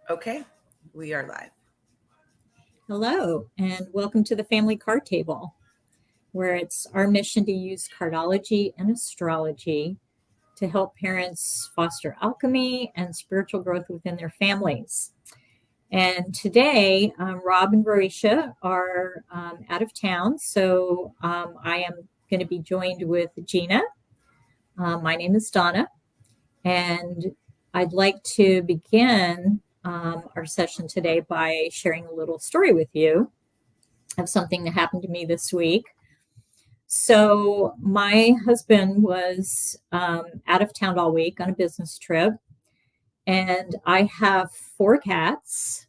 Okay, we are live. Hello, and welcome to the Family Card Table, where it's our mission to use cardology and astrology to help parents foster alchemy and spiritual growth within their families. And today, Rob and Verisha are out of town, so I am going to be joined with Gina. My name is Donna, and I'd like to begin our session today by sharing a little story with you of something that happened to me this week. So, my husband was out of town all week on a business trip, and I have four cats,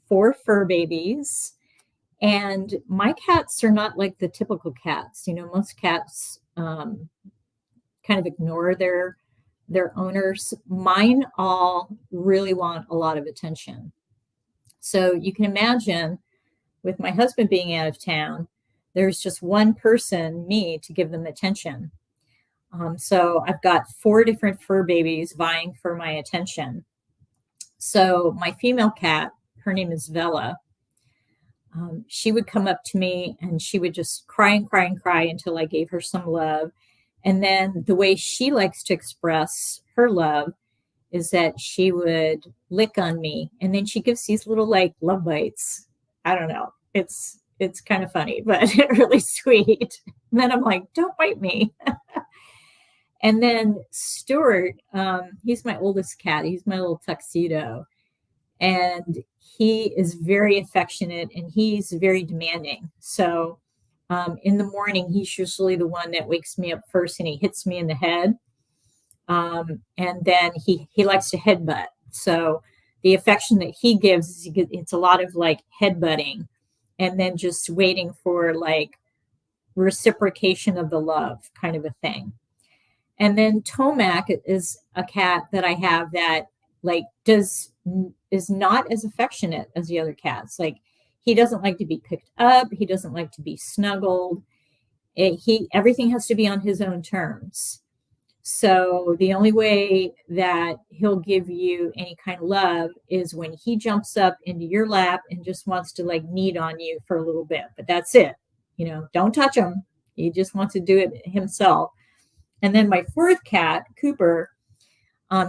four fur babies, and my cats are not like the typical cats. Most cats kind of ignore their owners. Mine all really want a lot of attention. So you can imagine, with my husband being out of town, there's just one person, me, to give them attention. So I've got four different fur babies vying for my attention. So my female cat, her name is Vela. She would come up to me and she would just cry and cry and cry until I gave her some love. And then the way she likes to express her love is that she would lick on me, and then she gives these little like love bites. I don't know. It's kind of funny, but really sweet. And then I'm like, don't bite me. And then Stuart, he's my oldest cat. He's my little tuxedo. And he is very affectionate and he's very demanding. So in the morning, he's usually the one that wakes me up first and he hits me in the head. And then he likes to headbutt. So the affection that he gives, it's a lot of like headbutting and then just waiting for like reciprocation of the love kind of a thing. And then Tomac is a cat that I have that like is not as affectionate as the other cats. Like he doesn't like to be picked up. He doesn't like to be snuggled. Everything has to be on his own terms. So the only way that he'll give you any kind of love is when he jumps up into your lap and just wants to like knead on you for a little bit. But that's it. Don't touch him. He just wants to do it himself. And then my fourth cat, Cooper,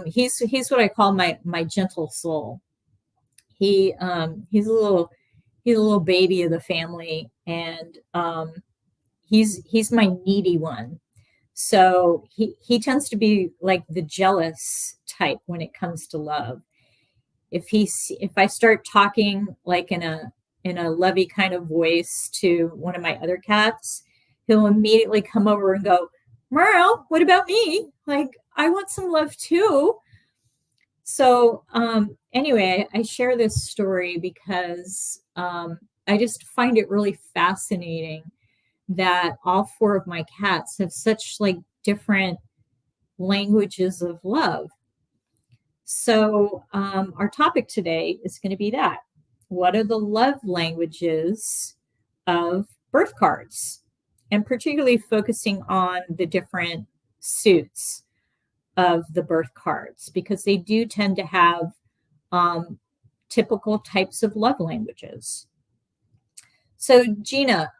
he's what I call my gentle soul. He's a little baby of the family, and he's my needy one. So he tends to be like the jealous type when it comes to love. If I start talking like in a lovey kind of voice to one of my other cats, he'll immediately come over and go, Merle, what about me? Like, I want some love too. So anyway, I share this story because I just find it really fascinating that all four of my cats have such like different languages of love. So our topic today is going to be that. What are the love languages of birth cards? And particularly focusing on the different suits of the birth cards, because they do tend to have typical types of love languages. So Gina,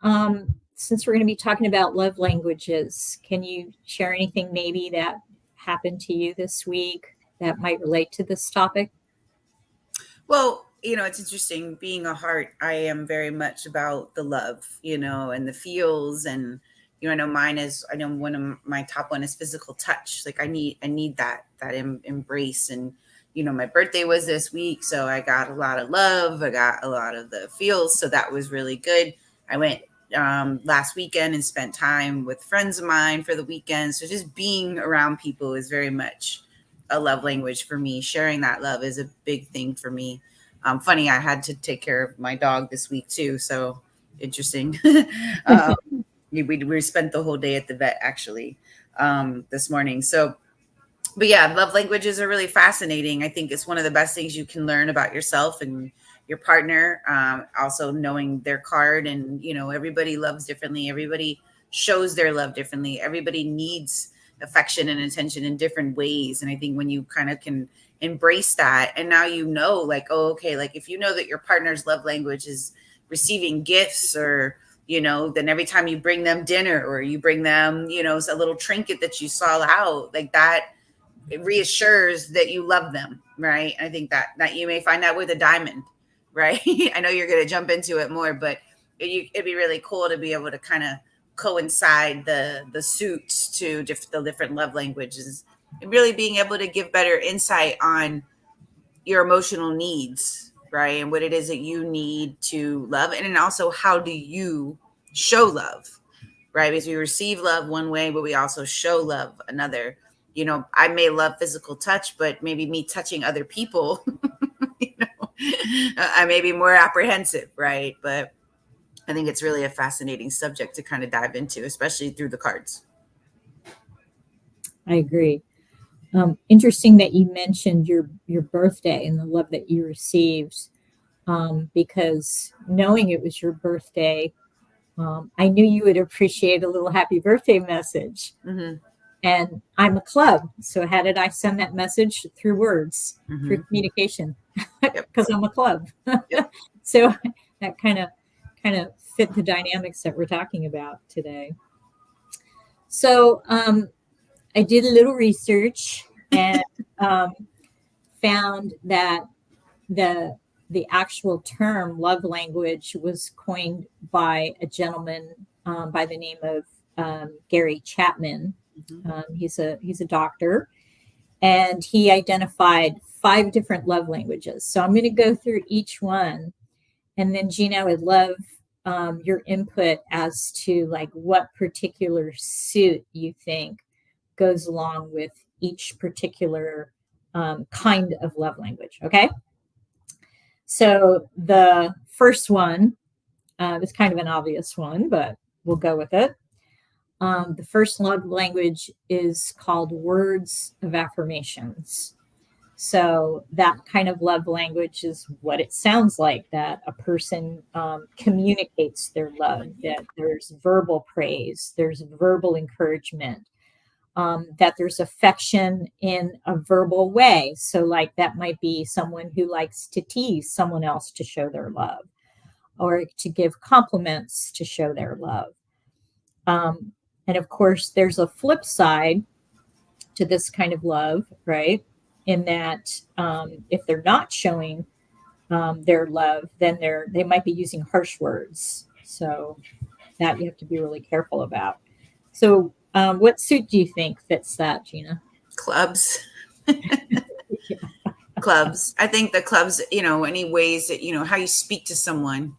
since we're going to be talking about love languages, can you share anything maybe that happened to you this week that might relate to this topic? Well, it's interesting. Being a heart, I am very much about the love, and the feels. And I know mine is. I know one of my top one is physical touch. Like I need that embrace. And my birthday was this week, so I got a lot of love. I got a lot of the feels, so that was really good. I went last weekend and spent time with friends of mine for the weekend. So just being around people is very much a love language for me. Sharing that love is a big thing for me. Funny, I had to take care of my dog this week too, so interesting. We spent the whole day at the vet actually this morning. So, but yeah, love languages are really fascinating. I think it's one of the best things you can learn about yourself and your partner. Also knowing their card, and everybody loves differently. Everybody shows their love differently. Everybody needs affection and attention in different ways. And I think when you kind of can embrace that. And now you know, like, oh, okay, like if you know that your partner's love language is receiving gifts, or then every time you bring them dinner, or you bring them, a little trinket that you saw out, like that, it reassures that you love them, right? I think that you may find that with a diamond, right? I know you're going to jump into it more, but it'd be really cool to be able to kind of coincide the suits to the different love languages, and really being able to give better insight on your emotional needs, right? And what it is that you need to love, and then also how do you show love, right? Because we receive love one way, but we also show love another. I may love physical touch, but maybe me touching other people, I may be more apprehensive, right? But I think it's really a fascinating subject to kind of dive into, especially through the cards. I agree. Interesting that you mentioned your birthday and the love that you received, because knowing it was your birthday, I knew you would appreciate a little happy birthday message. Mm-hmm. And I'm a club, so how did I send that message? Through words, Mm-hmm. through communication, Yep. because I'm a club. Yep. So that kind of fit the dynamics that we're talking about today. So I did a little research and found that the actual term love language was coined by a gentleman by the name of Gary Chapman. Mm-hmm. He's a doctor, and he identified 5 different love languages. So I'm going to go through each one, and then Gina, I would love your input as to like what particular suit you think goes along with each particular kind of love language. Okay. So the first one is kind of an obvious one, but we'll go with it. The first love language is called words of affirmations. So that kind of love language is what it sounds like, that a person communicates their love, that there's verbal praise, there's verbal encouragement, that there's affection in a verbal way. So like that might be someone who likes to tease someone else to show their love, or to give compliments to show their love. And of course, there's a flip side to this kind of love, right? In that if they're not showing their love, then they might be using harsh words. So that you have to be really careful about. So what suit do you think fits that, Gina? Clubs. Yeah. Clubs. I think the clubs, any ways that, how you speak to someone,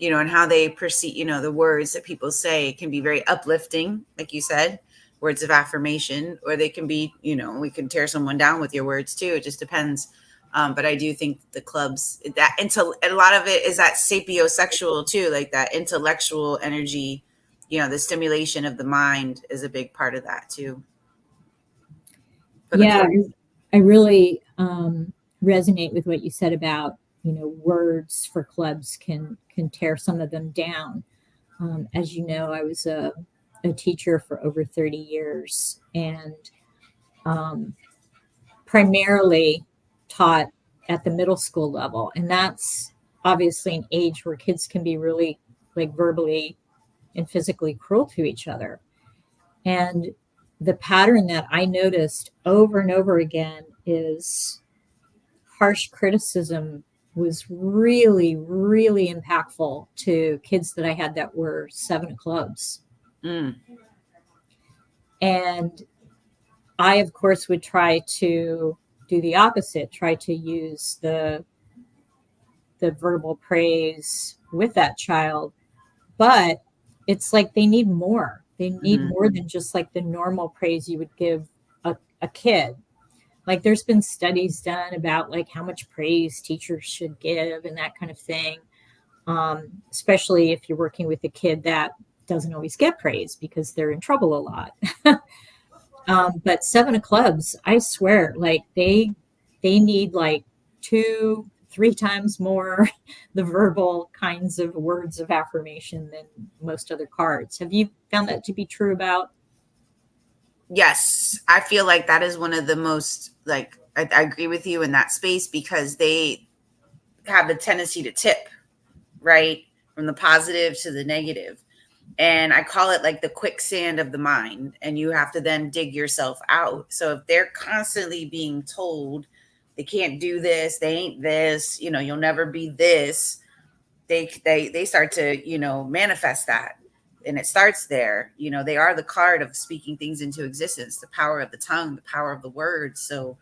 and how they perceive, the words that people say can be very uplifting, like you said, words of affirmation, or they can be, we can tear someone down with your words too. It just depends. But I do think the clubs, that a lot of it is that sapiosexual too, like that intellectual energy, the stimulation of the mind is a big part of that too. Yeah, I really resonate with what you said about, words for clubs can tear some of them down. As you know, I was a teacher for over 30 years and primarily taught at the middle school level. And that's obviously an age where kids can be really like verbally and physically cruel to each other. And the pattern that I noticed over and over again is harsh criticism was really, really impactful to kids that I had that were 7 clubs. Mm. And I, of course, would try to do the opposite, try to use the verbal praise with that child. But it's like they need more. They need more than just like the normal praise you would give a kid. Like there's been studies done about like how much praise teachers should give and that kind of thing. Especially if you're working with a kid that doesn't always get praise because they're in trouble a lot. But 7 of clubs, I swear, like they need like 2-3 times more the verbal kinds of words of affirmation than most other cards. Have you found that to be true about? Yes, I feel like that is one of the most like I agree with you in that space because they have the tendency to tip, right? From the positive to the negative. And I call it like the quicksand of the mind. And you have to then dig yourself out. So if they're constantly being told they can't do this, they ain't this, you'll never be this, they start to, manifest that. And it starts there. They are the card of speaking things into existence, the power of the tongue, the power of the words. So,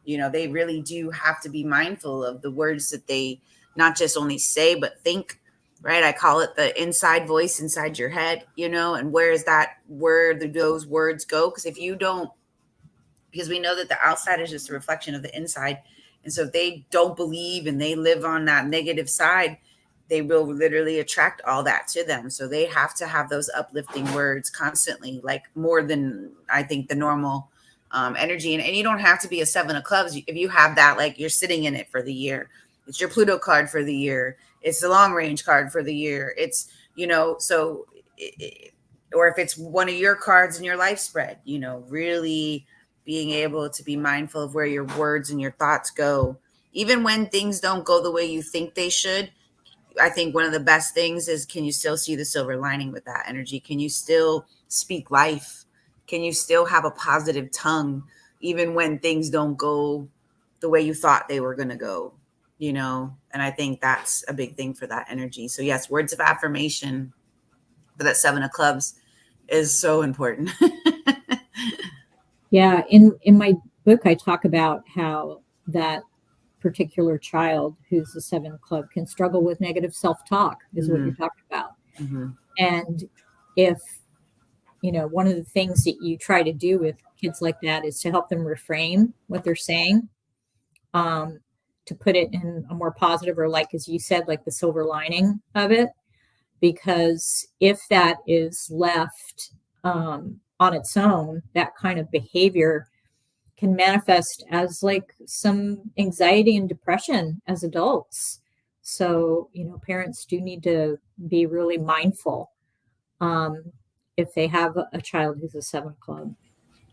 they really do have to be mindful of the words that they not just only say, but think, right? I call it the inside voice inside your head, and where do those words go? Because if you don't, because we know that the outside is just a reflection of the inside. And so if they don't believe and they live on that negative side, they will literally attract all that to them. So they have to have those uplifting words constantly, like more than I think the normal energy. And you don't have to be a 7 of clubs. If you have that, like you're sitting in it for the year, it's your Pluto card for the year. It's the long range card for the year. It's, or if it's one of your cards in your life spread, really being able to be mindful of where your words and your thoughts go, even when things don't go the way you think they should. I think one of the best things is, can you still see the silver lining with that energy? Can you still speak life? Can you still have a positive tongue, even when things don't go the way you thought they were going to go, And I think that's a big thing for that energy. So yes, words of affirmation for that 7 of clubs is so important. Yeah, in my book, I talk about how that particular child who's a 7 club can struggle with negative self-talk, is what you're talking about. Mm-hmm. And if, one of the things that you try to do with kids like that is to help them reframe what they're saying, to put it in a more positive, or like, as you said, like the silver lining of it. Because if that is left on its own, that kind of behavior can manifest as like some anxiety and depression as adults. So, parents do need to be really mindful if they have a child who's a 7 club.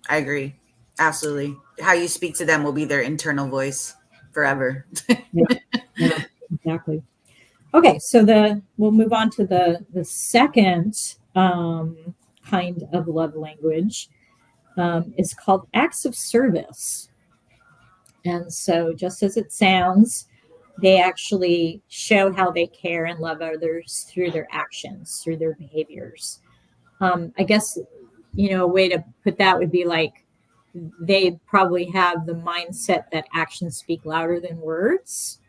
I agree. Absolutely. How you speak to them will be their internal voice forever. Yeah, exactly. Okay, so we'll move on to the second kind of love language. Is called acts of service. And so, just as it sounds, they actually show how they care and love others through their actions, through their behaviors. I guess, a way to put that would be like they probably have the mindset that actions speak louder than words.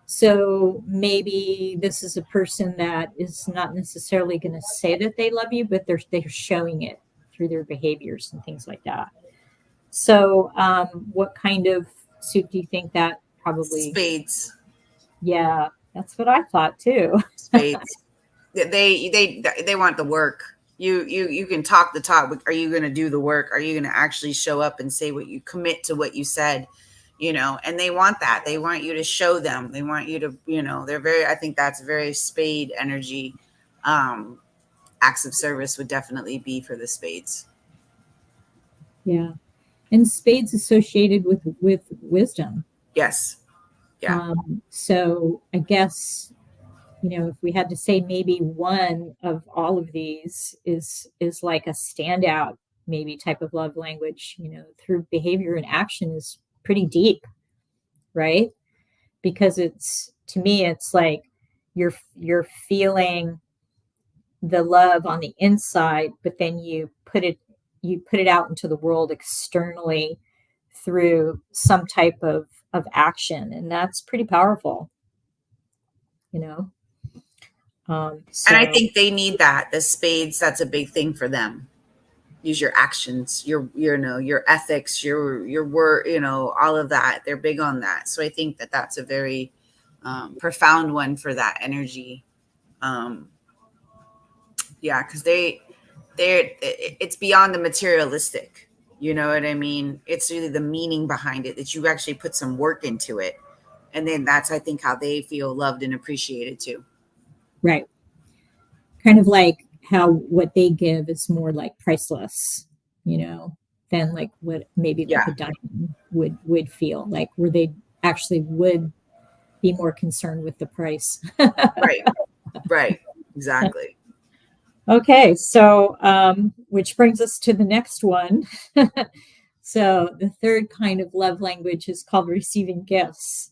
So maybe this is a person that is not necessarily going to say that they love you, but they're showing it through their behaviors and things like that. So, what kind of suit do you think that probably? Spades. Yeah, that's what I thought too. Spades. They want the work. You can talk the talk, but are you going to do the work? Are you going to actually show up and say what you commit to what you said? And they want that. They want you to show them. They want you to, I think that's very spade energy. Acts of service would definitely be for the spades. Yeah. And spades associated with wisdom. Yes. Yeah. So I guess, if we had to say maybe one of all of these is like a standout, maybe type of love language, through behavior and action is pretty deep, right? Because to me, it's like you're feeling the love on the inside, but then you put it out into the world externally through some type of action, and that's pretty powerful, And I think they need that. The spades, that's a big thing for them. Use your actions, your ethics, your word, all of that. They're big on that. So I think that that's a very profound one for that energy. Yeah, because it's beyond the materialistic. You know what I mean? It's really the meaning behind it, that you actually put some work into it. And then that's, I think, how they feel loved and appreciated too. Right. Kind of like how what they give is more like priceless, than like what maybe like Yeah. a diamond would feel like, where they actually would be more concerned with the price. Right. Right. Exactly. Okay, so which brings us to the next one. So the third kind of love language is called receiving gifts.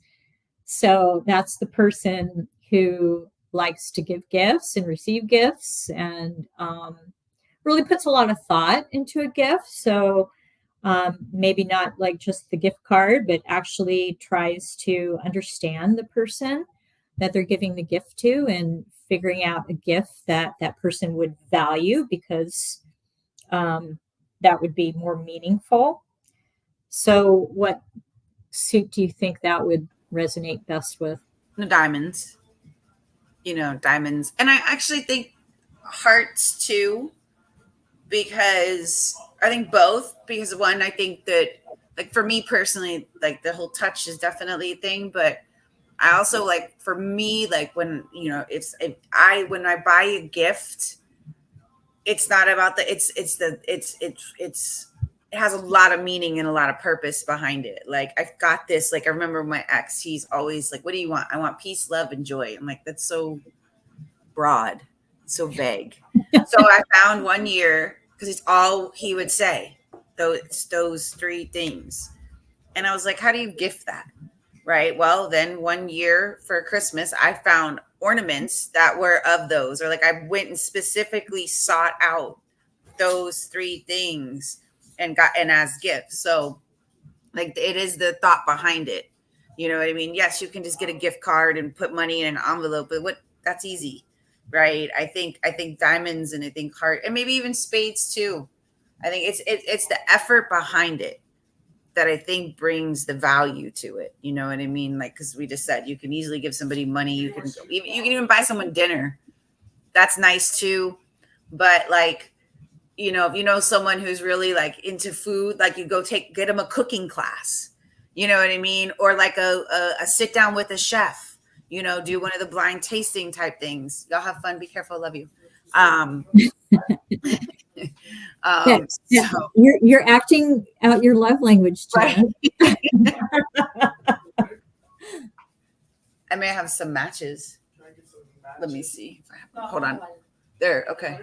So that's the person who likes to give gifts and receive gifts, and really puts a lot of thought into a gift. So maybe not like just the gift card, but actually tries to understand the person that they're giving the gift to, and figuring out a gift that that person would value, because um, that would be more meaningful. So, what suit do you think that would resonate best with? The diamonds, diamonds. And I actually think hearts too, because I think both, because one, I think that, like, for me personally, like the whole touch is definitely a thing, but I also, like, for me, like, when, when I buy a gift, it's not about it has a lot of meaning and a lot of purpose behind it. Like, I've got this, like, I remember my ex, he's always like, what do you want? I want peace, love, and joy. I'm like, that's so broad, so vague. So I found one year, because it's all he would say, those three things. And I was like, how do you gift that? Right. Well, then one year for Christmas, I found ornaments that were of those, or like I went and specifically sought out those three things and got, and as gifts. So, like, it is the thought behind it. You know what I mean? Yes, you can just get a gift card and put money in an envelope, but that's easy, right? I think diamonds, and I think heart, and maybe even spades too. I think it's the effort behind it that I think brings the value to it. You know what I mean? Like, because we just said, you can easily give somebody money. You can even buy someone dinner. That's nice too. But, like, if you know someone who's really like into food, like, you go get them a cooking class. You know what I mean? Or like a sit down with a chef. Do one of the blind tasting type things. Y'all have fun. Be careful. Love you. Um, Yeah, yeah. so You're acting out your love language, right. Jen. I may have some matches. Let me see. Hold on. There. Okay.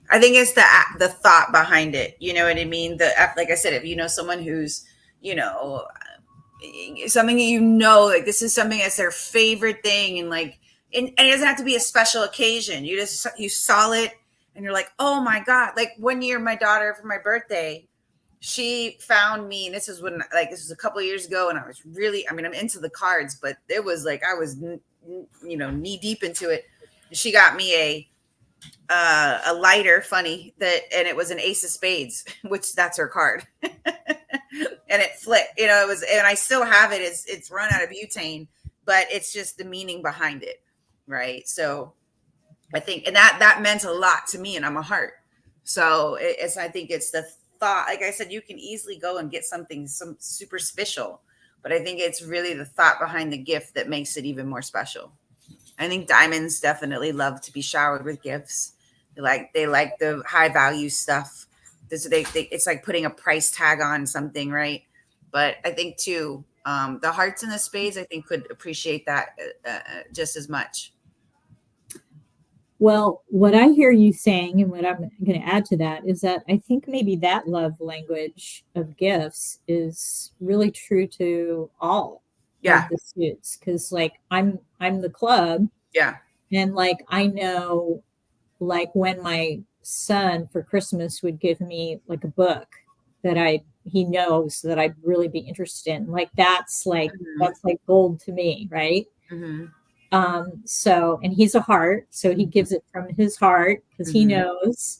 I think it's the thought behind it. You know what I mean? Like I said, if you know someone who's, you know, something like, this is something that's their favorite thing, and like, and it doesn't have to be a special occasion. You saw it, and you're like, oh my god! Like, one year, my daughter, for my birthday, she found me, and this was a couple of years ago, and I was really, I mean, I'm into the cards, but it was like I was, knee deep into it. She got me a lighter, funny that, and it was an ace of spades, which that's her card. And it flipped, it was, and I still have it. It's run out of butane, but it's just the meaning behind it, right? So I think, and that meant a lot to me, and I'm a heart. So I think it's the thought. Like I said, you can easily go and get some super special, but I think it's really the thought behind the gift that makes it even more special. I think diamonds definitely love to be showered with gifts. They like the high value stuff. It's like putting a price tag on something, right? But I think too, the hearts and the spades, I think, could appreciate that just as much. Well, what I hear you saying, and what I'm going to add to that, is that I think maybe that love language of gifts is really true to all of Yeah, the suits. Because, like, I'm the club, yeah. and like I know, like, when my son for Christmas would give me like a book that he knows that I'd really be interested in, like that's like gold to me, right? Mm-hmm. So, and he's a heart, so he gives it from his heart, because he Mm-hmm. knows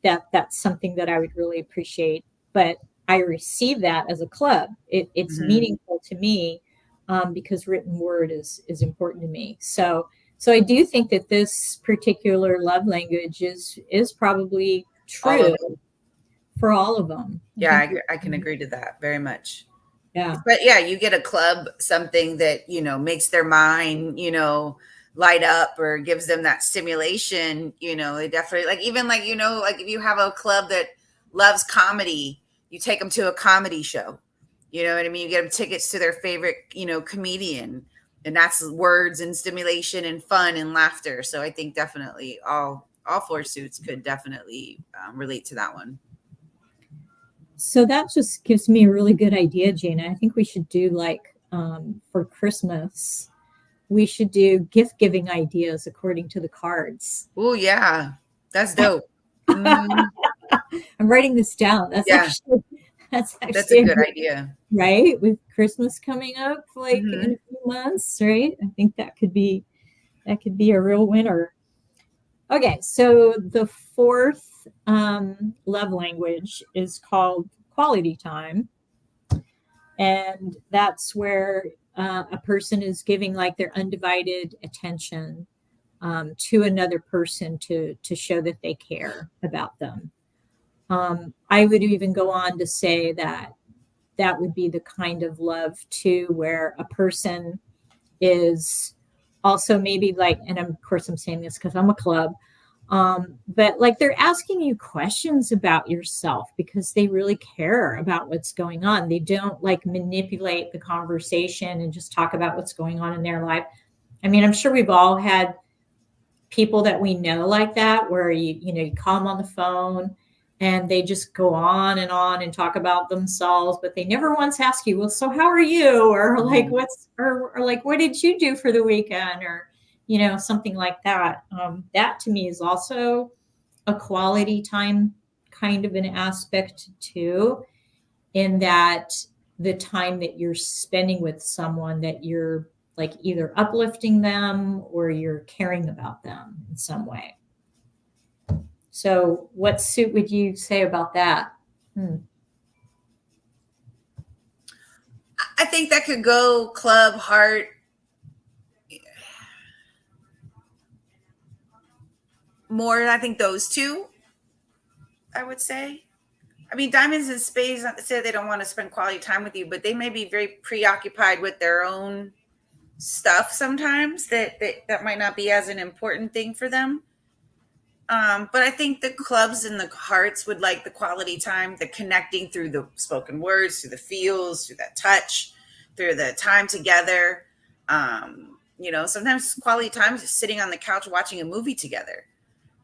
that that's something that I would really appreciate. But I receive that as a club. It's Mm-hmm. meaningful to me, because written word is important to me. So I do think that this particular love language is probably All of true them. for all of them. I Yeah, think I can agree to that very much. Yeah. But yeah, you get a club, something that, makes their mind, light up or gives them that stimulation, they definitely like, even like, like if you have a club that loves comedy, you take them to a comedy show. You know what I mean? You get them tickets to their favorite, comedian, and that's words and stimulation and fun and laughter. So I think definitely all four suits could definitely relate to that one. So that just gives me a really good idea, Jana. I think we should do like for Christmas, we should do gift giving ideas according to the cards. Oh yeah, that's dope. Mhm. I'm writing this down. Yeah, That's that's a actually a good good, idea. right? With Christmas coming up like in Mhm. a few months, right? I think that could be a real winner. Okay, so the fourth love language is called quality time. And that's where a person is giving like their undivided attention to another person to show that they care about them. I would even go on to say that that would be the kind of love too, where a person is also maybe like, and of course I'm saying this because I'm a club, but like they're asking you questions about yourself because they really care about what's going on. They don't like manipulate the conversation and just talk about what's going on in their life. I mean, I'm sure we've all had people that we know like that, where you call them on the phone and they just go on and talk about themselves, but they never once ask you, well, so how are you? Or like, Mhm. or like, what did you do for the weekend? Or, something like that. That to me is also a quality time kind of an aspect too, in that the time that you're spending with someone, that you're like either uplifting them or you're caring about them in some way. So, what suit would you say about that? Hmm. I think that could go club, heart, more. I think those two, I would say. I mean, diamonds and spades, not to say they don't want to spend quality time with you, but they may be very preoccupied with their own stuff sometimes, that might not be as an important thing for them. But I think the clubs and the hearts would like the quality time, the connecting through the spoken words, through the feels, through that touch, through the time together. Sometimes quality time is just sitting on the couch watching a movie together,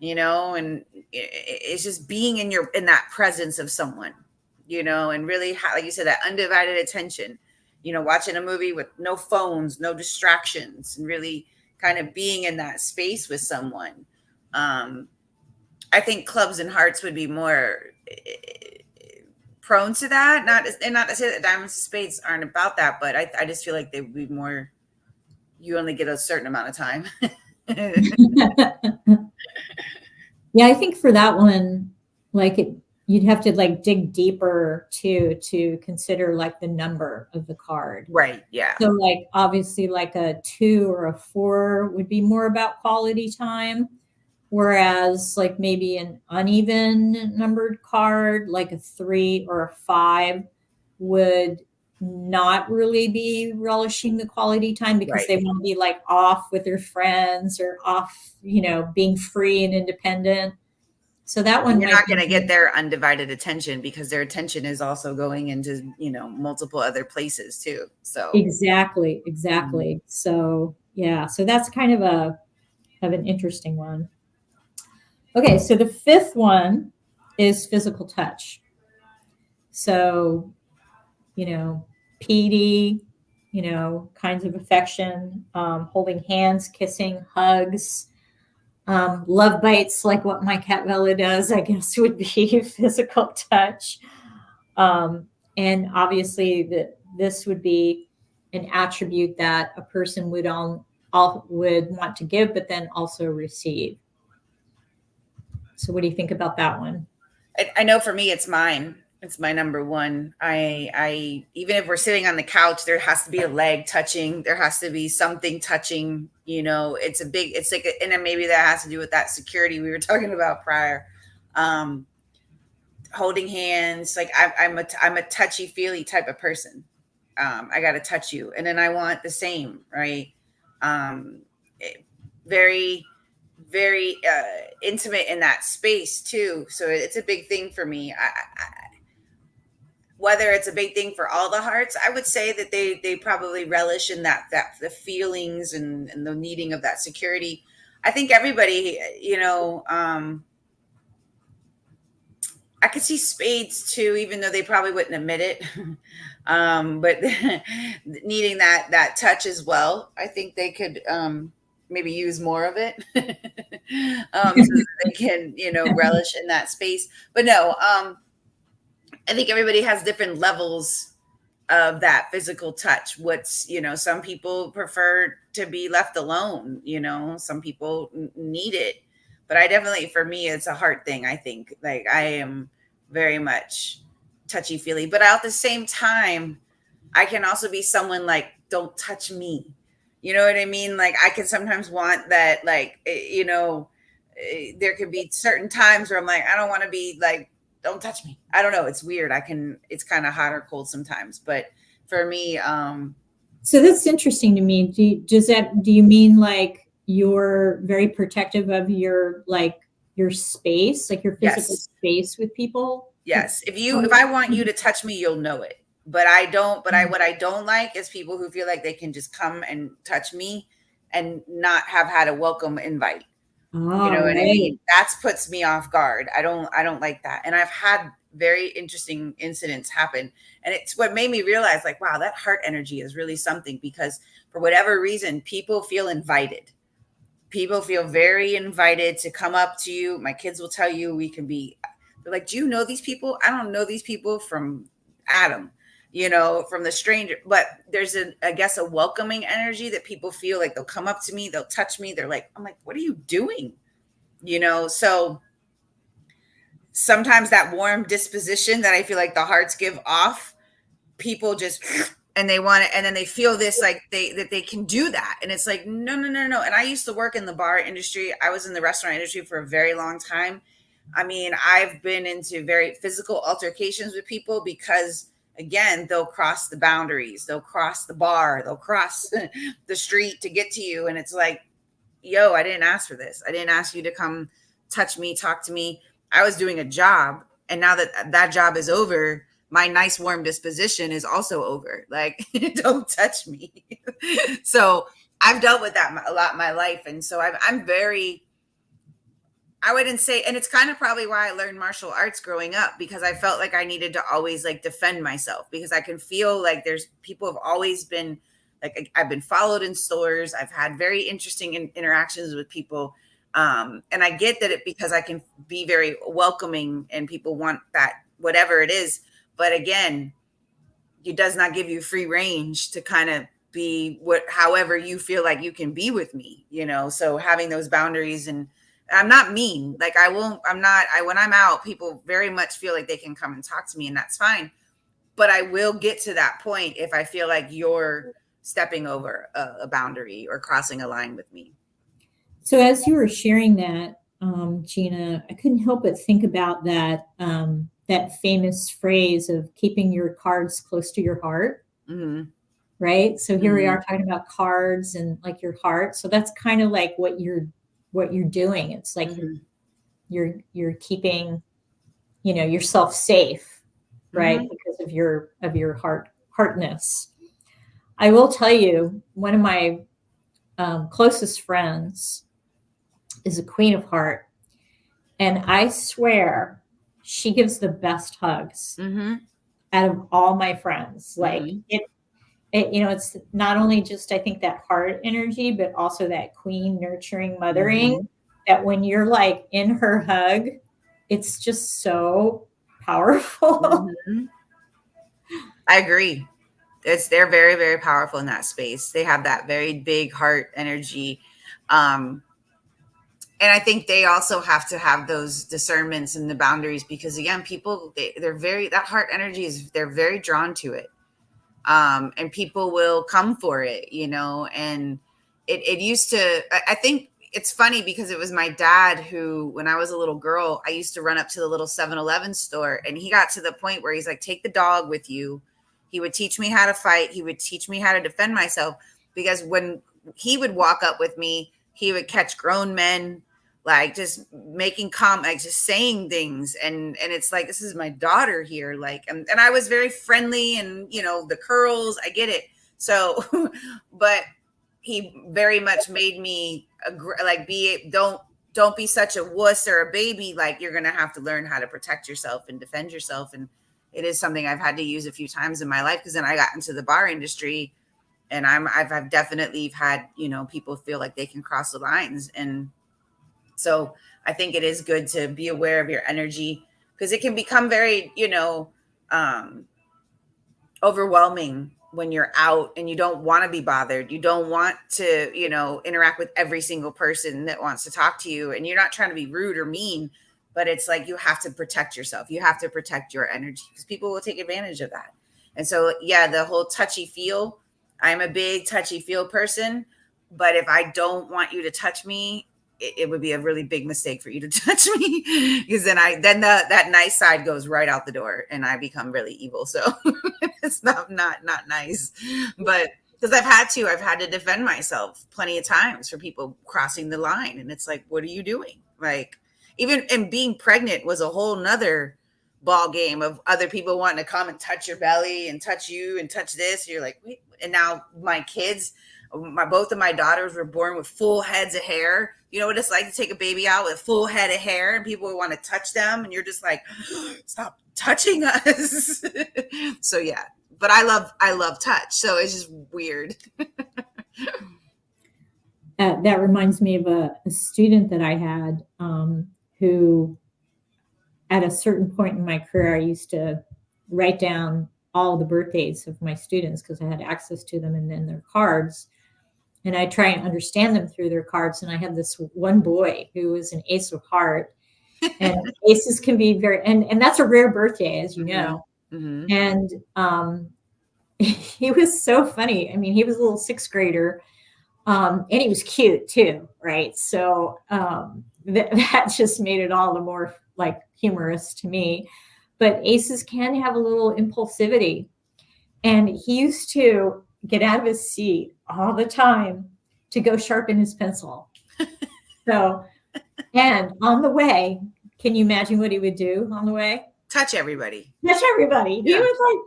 and it's just being in that presence of someone, and really, like you said, that undivided attention, watching a movie with no phones, no distractions, and really kind of being in that space with someone. um, I think clubs and hearts would be more prone to that. Not to say that diamonds and spades aren't about that, but I just feel like they would be more. You only get a certain amount of time. Yeah, I think for that one, like you'd have to like dig deeper to consider like the number of the card. Right. Yeah. So like obviously like a 2 or a 4 would be more about quality time, whereas like maybe an uneven numbered card like a 3 or a 5 would not really be relishing the quality time because Right. they want to be like off with their friends or off, being free and independent. So that one You're might not going be to get their undivided attention because their attention is also going into, multiple other places too. So, exactly, mhm. exactly. So yeah, so that's kind of an interesting one. Okay, so the fifth one is physical touch. So, you know, PD, kinds of affection, holding hands, kissing, hugs, love bites, like what my cat Bella does, I guess would be physical touch. Um, and obviously, this would be an attribute that a person all would want to give, but then also receive. So, what do you think about that one? I know for me, it's mine. It's my number one. Even if we're sitting on the couch, there has to be a leg touching. There has to be something touching. It's like, and then maybe that has to do with that security we were talking about prior. Holding hands. Like I'm a touchy feely type of person. I got to touch you. And then I want the same, right? Very, very intimate in that space too. So it's a big thing for me. Whether it's a big thing for all the hearts, I would say that they probably relish in that the feelings and the needing of that security. I think everybody, I could see spades too, even though they probably wouldn't admit it. But needing that touch as well, I think they could maybe use more of it, so that they can, relish in that space. But no, I think everybody has different levels of that physical touch. Some people prefer to be left alone, some people need it. But I definitely, for me, it's a heart thing. I think like I am very much touchy feely, but at the same time, I can also be someone like, don't touch me. You know what I mean? Like I can sometimes want that, like, there could be certain times where I'm like, I don't want to be like, don't touch me. I don't know. It's weird. It's kind of hot or cold sometimes, but for me, so that's interesting to me. Do you mean like you're very protective of your space, like your physical yes, space with people? yes. If I want you to touch me, you'll know it. But I don't, what I don't like is people who feel like they can just come and touch me and not have had a welcome invite. You know what I mean? That puts me off guard. I don't like that. And I've had very interesting incidents happen. And it's what made me realize, like, wow, that heart energy is really something, because for whatever reason, people feel invited. People feel very invited to come up to you. My kids will tell you, they're like, do you know these people? I don't know these people from Adam, from the stranger. But there's I guess a welcoming energy that people feel like they'll come up to me, they'll touch me. I'm like, what are you doing? So sometimes that warm disposition that I feel like the hearts give off, people just, and they want it, and then they feel this like they can do that, and it's like, no, no, no, no. And I used to work in the bar industry. I was in the restaurant industry for a very long time. I mean, I've been into very physical altercations with people because, again, they'll cross the boundaries, they'll cross the bar, they'll cross the street to get to you, and it's like, yo, I didn't ask for this. I didn't ask you to come touch me, talk to me. I was doing a job. And now that job is over, my nice, warm disposition is also over. Like, don't touch me. So I've dealt with that a lot in my life. And so I'm very, I wouldn't say, and it's kind of probably why I learned martial arts growing up, because I felt like I needed to always like defend myself, because I can feel like there's people have always been like, I've been followed in stores. I've had very interesting interactions with people. And I get that because I can be very welcoming and people want that, whatever it is. But again, it does not give you free range to kind of be however you feel like you can be with me, So having those boundaries, and I'm not mean. Like when I'm out, people very much feel like they can come and talk to me, and that's fine. But I will get to that point if I feel like you're stepping over a boundary or crossing a line with me. So as you were sharing that, Gina, I couldn't help but think about that that famous phrase of keeping your cards close to your heart. Mm-hmm. Right. So here we are talking about cards and like your heart. So that's kind of like what you're doing. It's like you're keeping, yourself safe, right? Because of your heartness. I will tell you, one of my closest friends is a queen of heart, and I swear she gives the best hugs out of all my friends. Like it, it's not only just, I think, that heart energy, but also that queen nurturing mothering, that when you're like in her hug, it's just so powerful. I agree. They're very, very powerful in that space. They have that very big heart energy. And I think they also have to have those discernments and the boundaries, because again, people, they're very, that heart energy they're very drawn to it. And people will come for it, and it used to, I think it's funny because it was my dad who, when I was a little girl, I used to run up to the little 7-Eleven store, and he got to the point where he's like, take the dog with you. He would teach me how to fight. He would teach me how to defend myself, because when he would walk up with me, he would catch grown men like just making like just saying things, and it's like, this is my daughter here, like, and I was very friendly, and the curls, I get it. So but he very much made me like, don't be such a wuss or a baby. Like, you're gonna have to learn how to protect yourself and defend yourself. And it is something I've had to use a few times in my life, because then I got into the bar industry, and I've definitely had people feel like they can cross the lines. And so I think it is good to be aware of your energy, because it can become very um overwhelming when you're out and you don't want to be bothered. You don't want to, interact with every single person that wants to talk to you. And you're not trying to be rude or mean, but it's like, you have to protect yourself. You have to protect your energy, because people will take advantage of that. And so, yeah, the whole touchy feel, I'm a big touchy feel person, but if I don't want you to touch me, it would be a really big mistake for you to touch me, because then that nice side goes right out the door, and I become really evil. So it's not nice, but because I've had to defend myself plenty of times for people crossing the line. And it's like, what are you doing? Like, even, and being pregnant was a whole nother ball game of other people wanting to come and touch your belly and touch you and touch this. You're like, wait. And now my kids, both of my daughters were born with full heads of hair. You know what it's like to take a baby out with full head of hair, and people want to touch them, and you're just like, stop touching us. So yeah, but I love touch. So it's just weird. That reminds me of a student that I had who, at a certain point in my career, I used to write down all the birthdays of my students because I had access to them, and then their cards. And I try and understand them through their cards. And I had this one boy who was an ace of heart. And aces can be and that's a rare birthday, as you know. Mm-hmm. And he was so funny. I mean, he was a little sixth grader. And he was cute too, right? So that just made it all the more like humorous to me. But aces can have a little impulsivity. And he used to get out of his seat all the time to go sharpen his pencil. So, and on the way, can you imagine what he would do on the way? Touch everybody. Touch everybody. Yeah. He would like,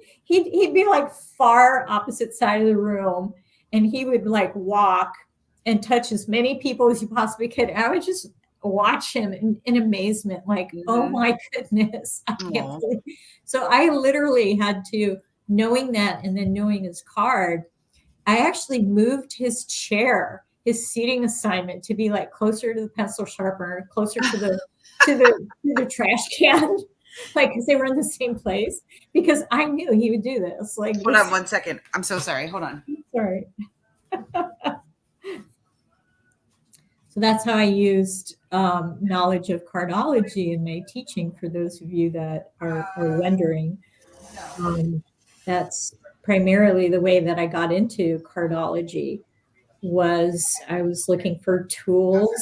he'd be like far opposite side of the room, and he would like walk and touch as many people as he possibly could. I would just watch him in amazement, like, mm-hmm. Oh my goodness. I can't believe. So I literally had to, knowing that and then knowing his card, I actually moved his chair, his seating assignment, to be like closer to the pencil sharpener, closer to the trash can, like, because they were in the same place, because I knew he would do this. Like, hold on 1 second. I'm so sorry. Hold on. Sorry. So that's how I used knowledge of cardology in my teaching, for those of you that are wondering. That's primarily the way that I got into cardology. Was I was looking for tools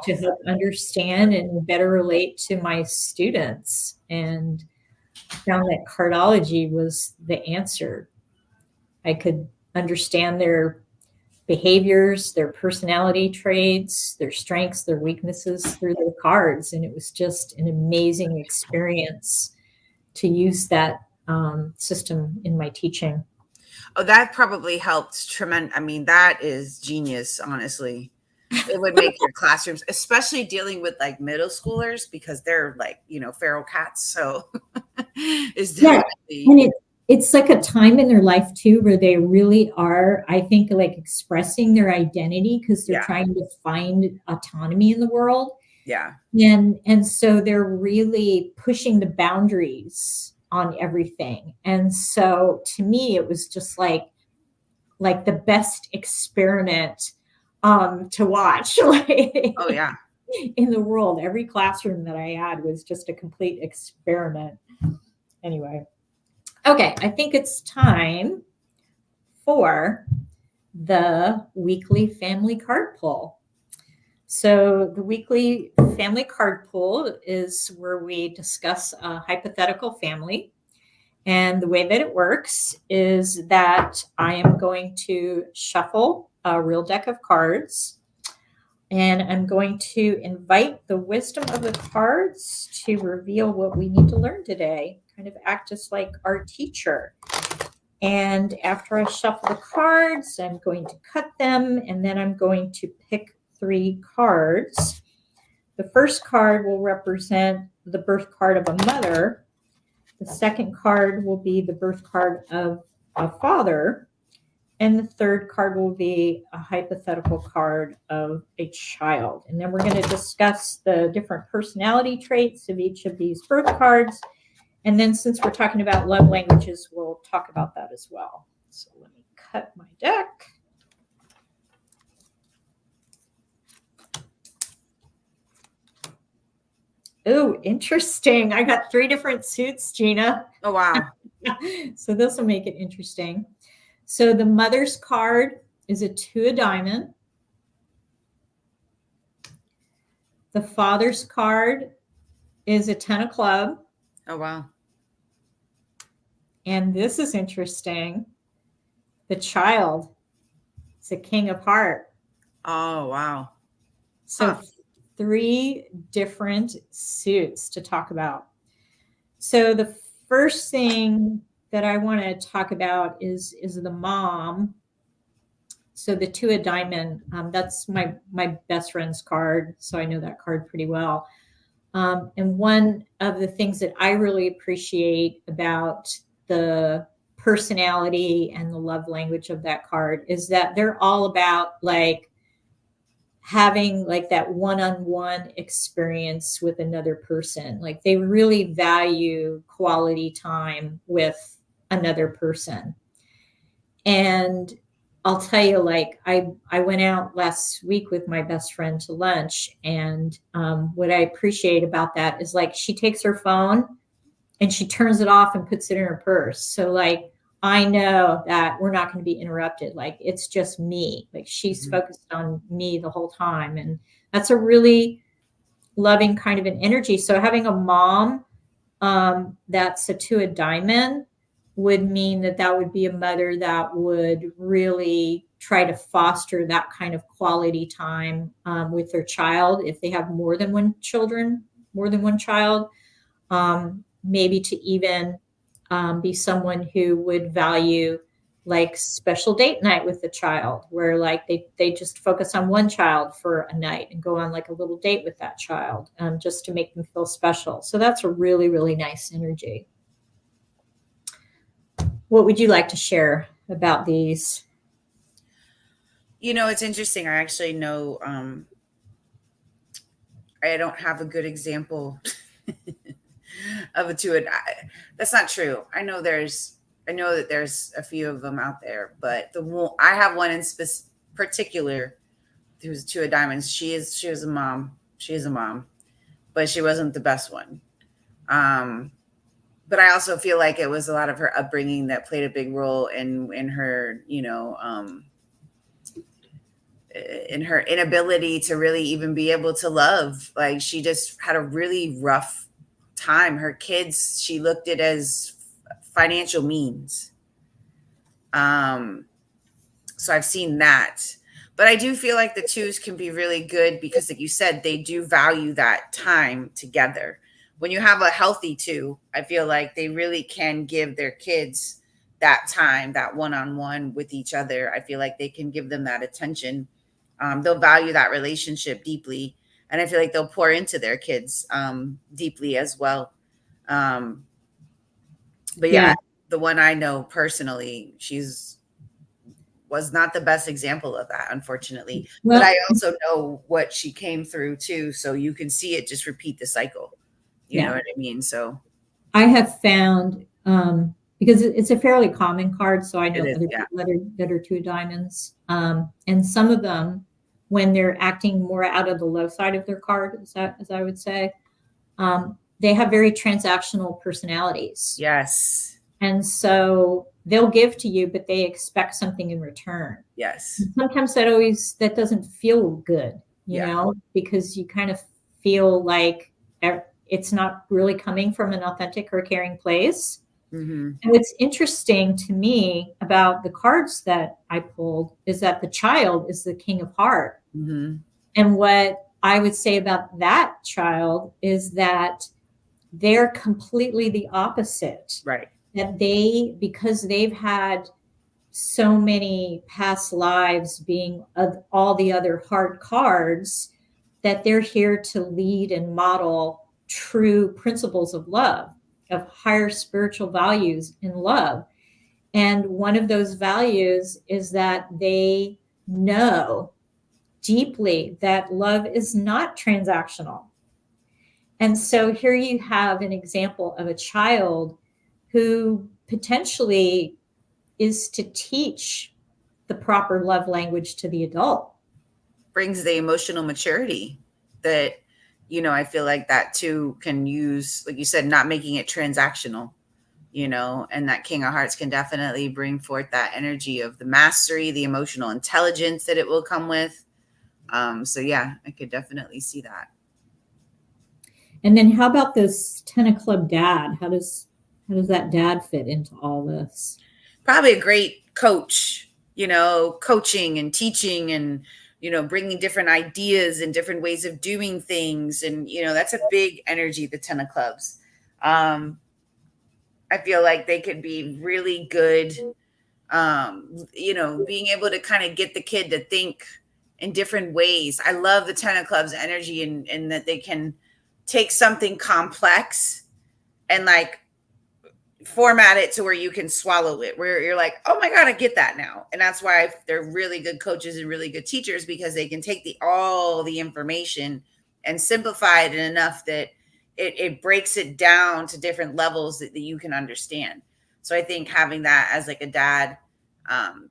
to help understand and better relate to my students, and found that cardology was the answer. I could understand their behaviors, their personality traits, their strengths, their weaknesses through their cards. And it was just an amazing experience to use that system in my teaching. Oh, that probably helped tremendous. I mean, that is genius, honestly. It would make your classrooms, especially dealing with like middle schoolers, because they're like, feral cats. So it's definitely. And it's like a time in their life too, where they really are, I think, like expressing their identity, because they're trying to find autonomy in the world. Yeah. And so they're really pushing the boundaries on everything. And so to me, it was just like the best experiment to watch. Oh yeah. In the world. Every classroom that I had was just a complete experiment. Anyway. Okay, I think it's time for the weekly family card pull. So the weekly family card pull is where we discuss a hypothetical family, And the way that it works is that I am going to shuffle a real deck of cards, and I'm going to invite the wisdom of the cards to reveal what we need to learn today, kind of act as like our teacher. And after I shuffle the cards, I'm going to cut them, and then I'm going to pick 3 cards. The first card will represent the birth card of a mother. The second card will be the birth card of a father. And the third card will be a hypothetical card of a child. And then we're going to discuss the different personality traits of each of these birth cards. And then since we're talking about love languages, we'll talk about that as well. So let me cut my deck. Oh, interesting. I got 3 different suits, Gina. Oh, wow. So this will make it interesting. So the mother's card is a 2 of diamond. The father's card is a 10 of club. Oh, wow. And this is interesting. The child is a king of heart. Oh, wow. So 3 different suits to talk about. So the first thing that I want to talk about is the mom. So the 2 of diamond, that's my best friend's card. So I know that card pretty well. And one of the things that I really appreciate about the personality and the love language of that card is that they're all about like having like that one-on-one experience with another person. Like they really value quality time with another person. And I'll tell you, like I went out last week with my best friend to lunch, and what I appreciate about that is like she takes her phone and she turns it off and puts it in her purse. So like I know that we're not going to be interrupted. Like it's just me. Like she's focused on me the whole time. And that's a really loving kind of an energy. So having a mom that's a 2 of diamond would mean that would be a mother that would really try to foster that kind of quality time with their child. If they have more than one child, maybe to even be someone who would value like special date night with the child, where like they just focus on one child for a night and go on like a little date with that child just to make them feel special. So that's a really, really nice energy. What would you like to share about these? You know, it's interesting. I actually know I don't have a good example of a 2. That's not true. I know that there's a few of them out there, but I have one in particular who's 2 of diamonds. She was a mom. She is a mom, but she wasn't the best one. But I also feel like it was a lot of her upbringing that played a big role in her, you know, in her inability to really even be able to love. Like she just had a really rough time. Her kids, she looked at as financial means. So I've seen that. But I do feel like the 2s can be really good because, like you said, they do value that time together. When you have a healthy 2, I feel like they really can give their kids that time, that one-on-one with each other. I feel like they can give them that attention. They'll value that relationship deeply. And I feel like they'll pour into their kids deeply as well. But yeah, the one I know personally, was not the best example of that, unfortunately. Well, but I also know what she came through too. So you can see it just repeat the cycle. You know what I mean? So I have found, because it's a fairly common card, so I know other people that are 2 of diamonds. And some of them, when they're acting more out of the low side of their card, as I would say, they have very transactional personalities. Yes. And so they'll give to you, but they expect something in return. Yes. And sometimes that doesn't feel good, you know, because you kind of feel like it's not really coming from an authentic or caring place. Mm-hmm. And what's interesting to me about the cards that I pulled is that the child is the King of Heart. Mm-hmm. And what I would say about that child is that they're completely the opposite. Right. That because they've had so many past lives being of all the other heart cards, that they're here to lead and model true principles of love, of higher spiritual values in love. And one of those values is that they know deeply that love is not transactional. And so here you have an example of a child who potentially is to teach the proper love language to the adult. Brings the emotional maturity that, I feel like that too can use, like you said, not making it transactional, and that King of Hearts can definitely bring forth that energy of the mastery, the emotional intelligence that it will come with. So yeah, I could definitely see that. And then how about this 10 of club dad? How does that dad fit into all this? Probably a great coach, coaching and teaching and, bringing different ideas and different ways of doing things. And, that's a big energy, the 10 of clubs. I feel like they could be really good, being able to kind of get the kid to think in different ways. I love the 10 of clubs energy and that they can take something complex and like format it to where you can swallow it, where you're like, oh my God, I get that now. And that's why they're really good coaches and really good teachers, because they can take all the information and simplify it enough that it breaks it down to different levels that you can understand. So I think having that as like a dad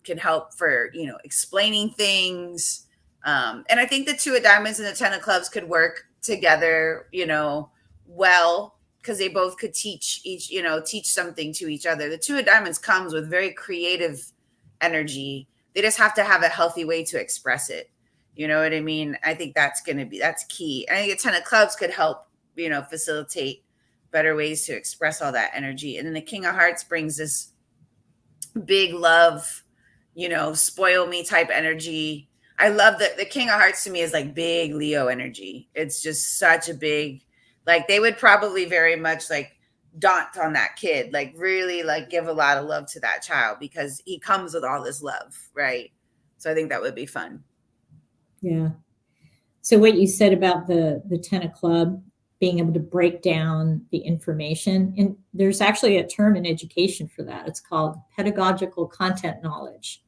can help for, explaining things. And I think the 2 of diamonds and the 10 of clubs could work together, well, because they both could teach something to each other. The 2 of diamonds comes with very creative energy. They just have to have a healthy way to express it. You know what I mean? I think that's key. I think the 10 of clubs could help, facilitate better ways to express all that energy. And then the King of Hearts brings this big love, spoil me type energy. I love that the King of Hearts to me is like big Leo energy. It's just such a big, like they would probably very much like daunt on that kid, like really like give a lot of love to that child because he comes with all this love, right? So I think that would be fun. Yeah. So what you said about the 10 of club being able to break down the information, and there's actually a term in education for that. It's called pedagogical content knowledge,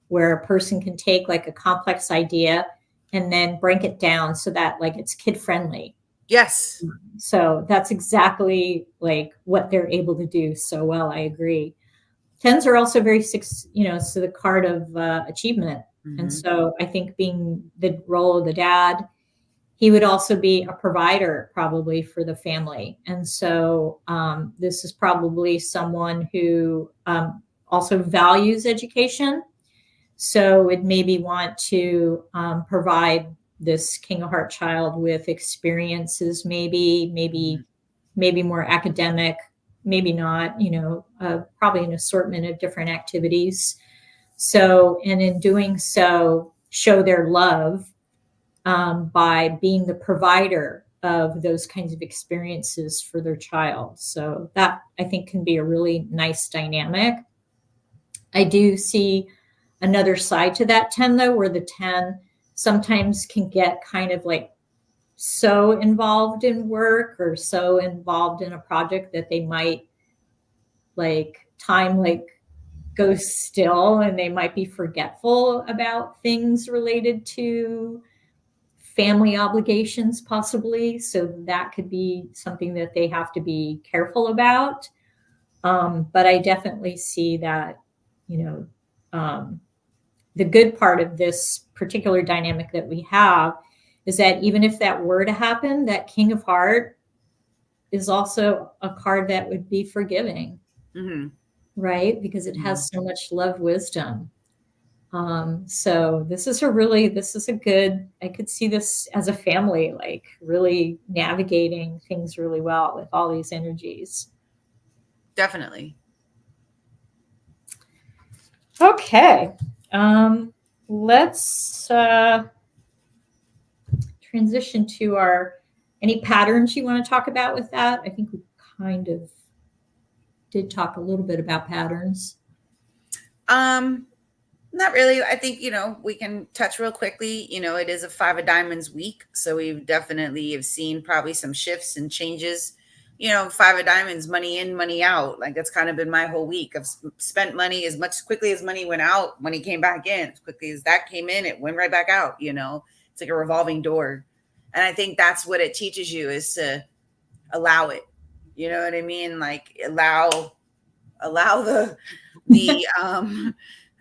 where a person can take like a complex idea and then break it down so that like it's kid friendly. Yes. So that's exactly like what they're able to do so well. I agree. 10s are also very so the card of achievement. Mm-hmm. And so I think being the role of the dad, he would also be a provider probably for the family. And so this is probably someone who also values education. So would maybe want to provide this King of Heart child with experiences, maybe more academic, maybe not, probably an assortment of different activities. So, and in doing so, show their love by being the provider of those kinds of experiences for their child. So that I think can be a really nice dynamic. I do see another side to that 10 though, where the 10 sometimes can get kind of like so involved in work or so involved in a project that they might like time like go still, and they might be forgetful about things related to family obligations possibly. So that could be something that they have to be careful about. But I definitely see that, the good part of this particular dynamic that we have is that even if that were to happen, that King of Heart is also a card that would be forgiving, mm-hmm. right? Because it has so much love, wisdom. So this is a good, I could see this as a family, like really navigating things really well with all these energies. Definitely. Okay. Let's transition to any patterns you want to talk about with that. I think we kind of did talk a little bit about patterns. Not really. I think, we can touch real quickly. It is a 5 of diamonds week. So we've definitely have seen probably some shifts and changes. 5 of diamonds, money in, money out. Like that's kind of been my whole week. I've spent money as much quickly as money went out, money came back in. As quickly as that came in, it went right back out. It's like a revolving door. And I think that's what it teaches you is to allow it. You know what I mean? Like allow the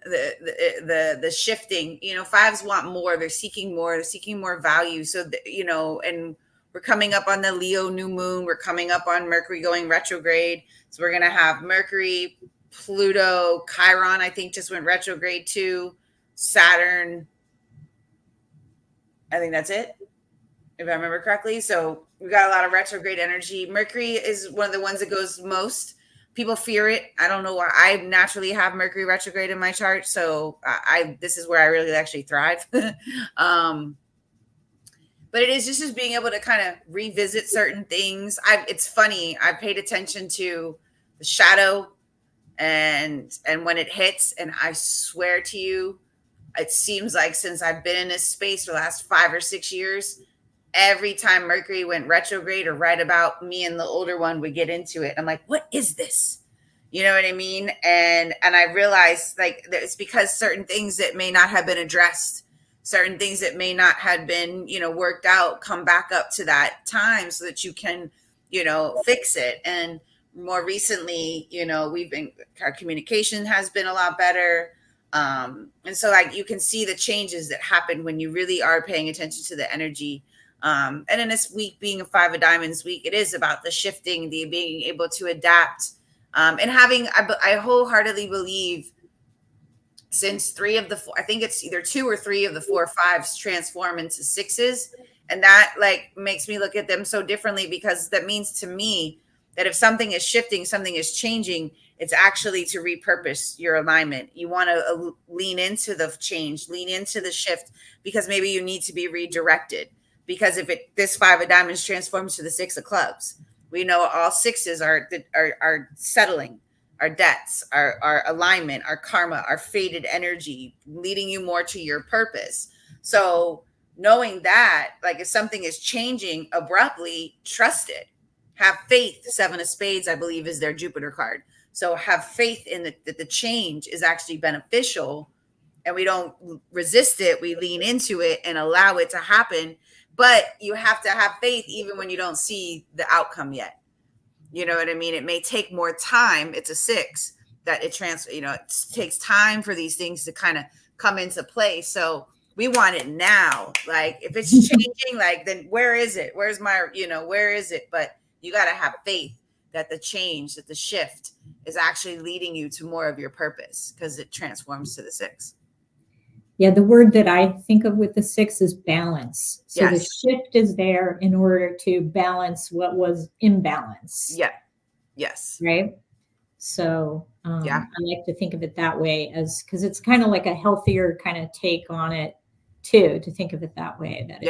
the shifting. Fives want more, they're seeking more value. So and we're coming up on the Leo new moon, we're coming up on Mercury going retrograde, so we're going to have Mercury, Pluto, Chiron I think just went retrograde too, Saturn, I think that's it if I remember correctly. So we got a lot of retrograde energy. Mercury is one of the ones that goes most. People fear it. I don't know why. I naturally have Mercury retrograde in my chart, so this is where I really actually thrive. But it is just being able to kind of revisit certain things. It's funny. I paid attention to the shadow and when it hits, and I swear to you, it seems like since I've been in this space for the last 5 or 6 years, every time Mercury went retrograde or right about, me and the older one would get into it. I'm like, what is this? You know what I mean? And I realized like that it's because certain things that may not have been addressed, certain things that may not have been, worked out, come back up to that time so that you can, fix it. And more recently, our communication has been a lot better. And so like you can see the changes that happen when you really are paying attention to the energy. And in this week being a 5 of diamonds week, it is about the shifting, the being able to adapt, and having, I wholeheartedly believe since 3 of the 4, I think it's either 2 or 3 of the 4 5s transform into 6s. And that like makes me look at them so differently, because that means to me that if something is shifting, something is changing, it's actually to repurpose your alignment. You want to lean into the change, lean into the shift, because maybe you need to be redirected. Because if this 5 of diamonds transforms to the 6 of clubs, we know all 6s are settling, our debts, our alignment, our karma, our faded energy, leading you more to your purpose. So knowing that, like if something is changing abruptly, trust it. Have faith. 7 of spades, I believe, is their Jupiter card. So have faith in that the change is actually beneficial, and we don't resist it. We lean into it and allow it to happen. But you have to have faith even when you don't see the outcome yet. You know what I mean? It may take more time. It's a 6 that it takes time for these things to kind of come into play. So we want it now. Like if it's changing, like then where is it? Where's my, where is it? But you got to have faith that the change, that the shift is actually leading you to more of your purpose, because it transforms to the 6. Yeah, the word that I think of with the 6 is balance. So yes. The shift is there in order to balance what was imbalance. Yeah. Yes. Right. So yeah. I like to think of it that way, because it's kind of like a healthier kind of take on it too, to think of it that way, that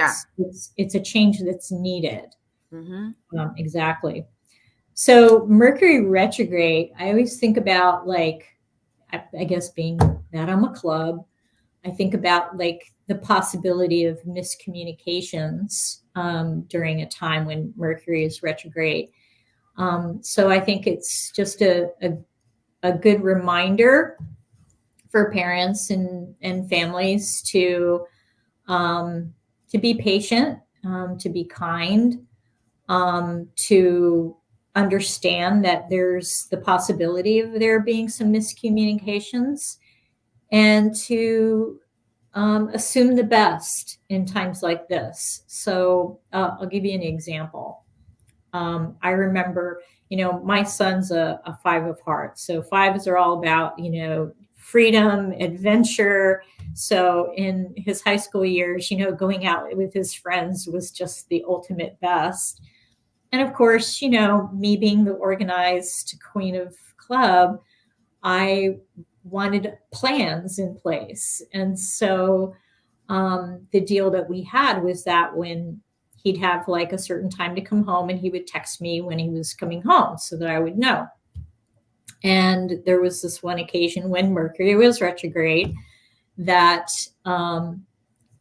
it's a change that's needed. Mm-hmm. Exactly. So Mercury retrograde, I always think about like, I guess being that I'm a club, I think about like the possibility of miscommunications during a time when Mercury is retrograde. So I think it's just a good reminder for parents and families to be patient, to be kind, to understand that there's the possibility of there being some miscommunications, and to assume the best in times like this. So I'll give you an example. I remember, my son's a 5 of hearts. So 5s are all about, freedom, adventure. So in his high school years, going out with his friends was just the ultimate best. And of course, me being the organized queen of club, I wanted plans in place. And so the deal that we had was that when he'd have like a certain time to come home, and he would text me when he was coming home so that I would know. And there was this one occasion when Mercury was retrograde that